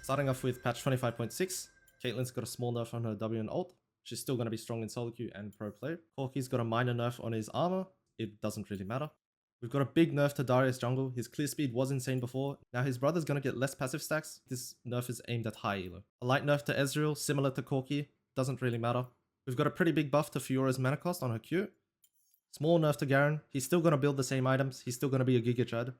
Starting off with patch 25.6, Caitlyn's got a small nerf on her W and ult. She's still going to be strong in solo queue and pro play. Corki's got a minor nerf on his armor. It doesn't really matter. We've got a big nerf to Darius jungle. His clear speed was insane before. Now his brother's going to get less passive stacks. This nerf is aimed at high elo. A light nerf to Ezreal, similar to Corki. Doesn't really matter. We've got a pretty big buff to Fiora's mana cost on her Q. Small nerf to Garen. He's still going to build the same items. He's still going to be a Giga Chad.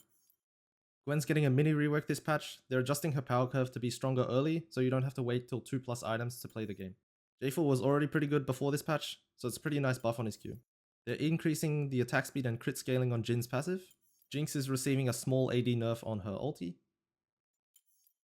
Gwen's getting a mini rework this patch. They're adjusting her power curve to be stronger early, so you don't have to wait till 2+ items to play the game. J4 was already pretty good before this patch, so it's a pretty nice buff on his Q. They're increasing the attack speed and crit scaling on Jin's passive. Jinx is receiving a small AD nerf on her ulti.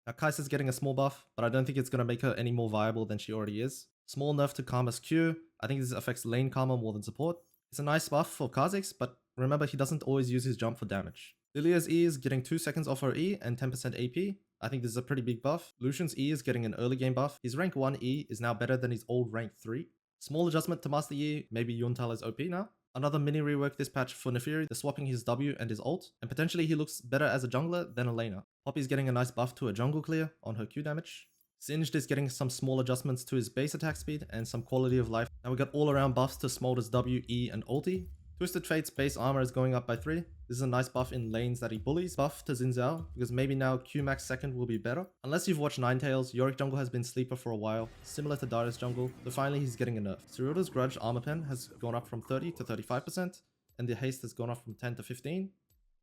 Now Kai'Sa's getting a small buff, but I don't think it's going to make her any more viable than she already is. Small nerf to Karma's Q. I think this affects lane Karma more than support. It's a nice buff for Kha'Zix, but remember he doesn't always use his jump for damage. Lilia's E is getting 2 seconds off her E and 10% AP. I think this is a pretty big buff. Lucian's E is getting an early game buff. His rank 1 E is now better than his old rank 3. Small adjustment to Master E, maybe Yuntal is OP now. Another mini rework this patch for Naafiri, they're swapping his W and his ult, and potentially he looks better as a jungler than a laner. Poppy's getting a nice buff to a jungle clear on her Q damage. Singed is getting some small adjustments to his base attack speed and some quality of life. Now we got all around buffs to Smolder's W, E and ulti. Twisted Fate's base armor is going up by 3. This is a nice buff in lanes that he bullies. Buff to Xin Zhao, because maybe now Qmax second will be better. Unless you've watched Ninetales, Yorick jungle has been sleeper for a while, similar to Darius jungle, so finally he's getting a nerf. Cyrilda's Grudge armor pen has gone up from 30 to 35%, and the haste has gone up from 10 to 15.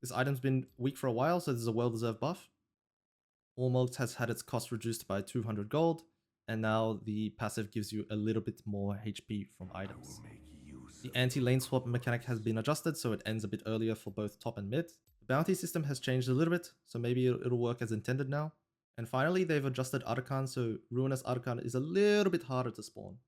This item's been weak for a while, so this is a well-deserved buff. Ormulgt has had its cost reduced by 200 gold, and now the passive gives you a little bit more HP from items. The anti-lane swap mechanic has been adjusted, so it ends a bit earlier for both top and mid. The bounty system has changed a little bit, so maybe it'll work as intended now. And finally, they've adjusted Arkan, so Ruinous Arkan is a little bit harder to spawn.